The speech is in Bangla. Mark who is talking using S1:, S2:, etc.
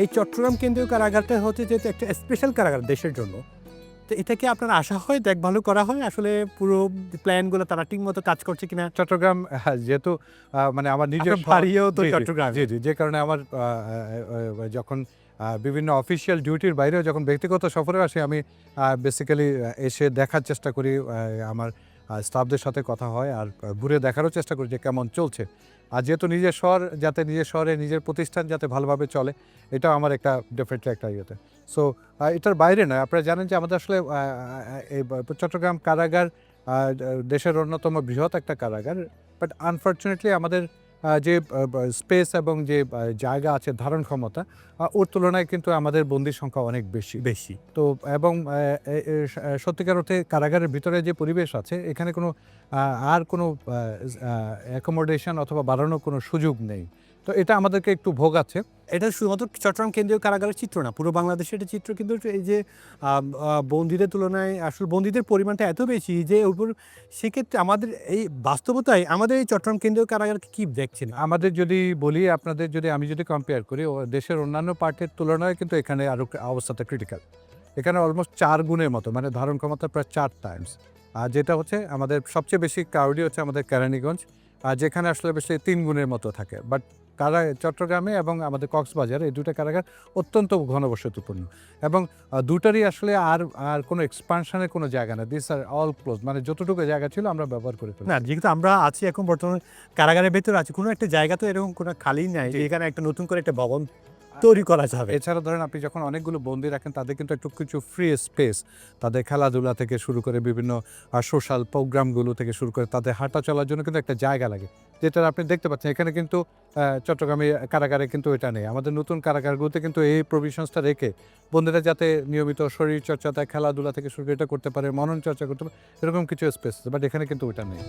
S1: এই চট্টগ্রাম কেন্দ্রীয় কারাগারটা হচ্ছে যেহেতু একটা স্পেশাল কারাগার দেশের জন্য, তো এটাকে আপনার আশা হয় দেখভালও করা হয় আসলে পুরো প্ল্যানগুলো তারা ঠিকমতো কাজ করছে কিনা?
S2: চট্টগ্রাম, হ্যাঁ, যেহেতু মানে আমার নিজের
S1: আপনার বাড়িও তো
S2: জি, জি,
S1: চট্টগ্রাম।
S2: জি, জি, যে কারণে আমার যখন বিভিন্ন অফিসিয়াল ডিউটির বাইরেও যখন ব্যক্তিগত সফরে আসি আমি বেসিক্যালি এসে দেখার চেষ্টা করি, আমার স্টাফদের সাথে কথা হয় আর ঘুরে দেখারও চেষ্টা করি যে কেমন চলছে। আর যেহেতু নিজের শহর, যাতে নিজের শহরে নিজের প্রতিষ্ঠান যাতে ভালোভাবে চলে, এটাও আমার একটা ডেফিনেটলি একটা ইয়েতে। সো এটার বাইরে নয়, আপনারা জানেন যে আমাদের আসলে এই চট্টগ্রাম কারাগার দেশের অন্যতম বৃহৎ একটা কারাগার, বাট আনফর্চুনেটলি আমাদের যে স্পেস এবং যে জায়গা আছে ধারণ ক্ষমতা, ওর তুলনায় কিন্তু আমাদের বন্দির সংখ্যা অনেক বেশি
S1: বেশি।
S2: তো এবং সত্যিকার অর্থে কারাগারের ভিতরে যে পরিবেশ আছে এখানে কোনো আর কোনো অ্যাকোমোডেশন অথবা বাড়ানোর কোনো সুযোগ নেই, তো এটা আমাদেরকে একটু ভোগাচ্ছে।
S1: এটা শুধুমাত্র চট্টগ্রাম কেন্দ্রীয় কারাগারের চিত্র না, পুরো বাংলাদেশের এটা চিত্র। কিন্তু এই যে বন্দীদের তুলনায় আসলে বন্দীদের পরিমাণটা এত বেশি যে উপর, সেক্ষেত্রে আমাদের এই বাস্তবতায় আমাদের এই চট্টগ্রাম কেন্দ্রীয় কারাগারকে কী দেখছেন?
S2: আমাদের যদি বলি, আপনাদের যদি আমি যদি কম্পেয়ার করি দেশের অন্যান্য পার্টের তুলনায়, কিন্তু এখানে আরও অবস্থাটা ক্রিটিক্যাল। এখানে অলমোস্ট 4 গুণের মতো, মানে ধারণ ক্ষমতা প্রায় 4 টাইমস। আর যেটা হচ্ছে আমাদের সবচেয়ে বেশি ক্রাউডি হচ্ছে আমাদের কেরানীগঞ্জ, আর যেখানে আসলে বেশি 3 গুণের মতো থাকে। বাট চট্টগ্রামে এবং আমাদের কক্সবাজারে এই দুটো কারাগার অত্যন্ত ঘনবসতিপূর্ণ এবং দুটারই আসলে আর কোনো এক্সপানশনের কোনো জায়গা না। দিস আর অল ক্লোজ, মানে যতটুকু জায়গা ছিল আমরা ব্যবহার করে ফেলছি।
S1: না, যেহেতু আমরা আছি এখন বর্তমানে কারাগারের ভেতরে আছি, কোনো একটা জায়গা তো এরকম কোনো খালি নাই যে এখানে একটা নতুন করে একটা ভবন তৈরি করা যাবে।
S2: এছাড়া ধরেন আপনি যখন অনেকগুলো বন্দি রাখেন তাদের কিন্তু একটু কিছু ফ্রি স্পেস, তাদের খেলাধুলা থেকে শুরু করে বিভিন্ন সোশ্যাল প্রোগ্রামগুলো থেকে শুরু করে তাদের হাঁটা চলার জন্য কিন্তু একটা জায়গা লাগে, যেটা আপনি দেখতে পাচ্ছেন এখানে কিন্তু চট্টগ্রামে কারাগারে কিন্তু এটা নেই। আমাদের নতুন কারাগারগুলোতে কিন্তু এই প্রভিশনসটা রেখে বন্দিরা যাতে নিয়মিত শরীরচর্চা, তার খেলাধুলা থেকে শুরু করে এটা করতে পারে, মনন চর্চা করতে পারে, এরকম কিছু স্পেস, বাট এখানে কিন্তু ওটা নেই।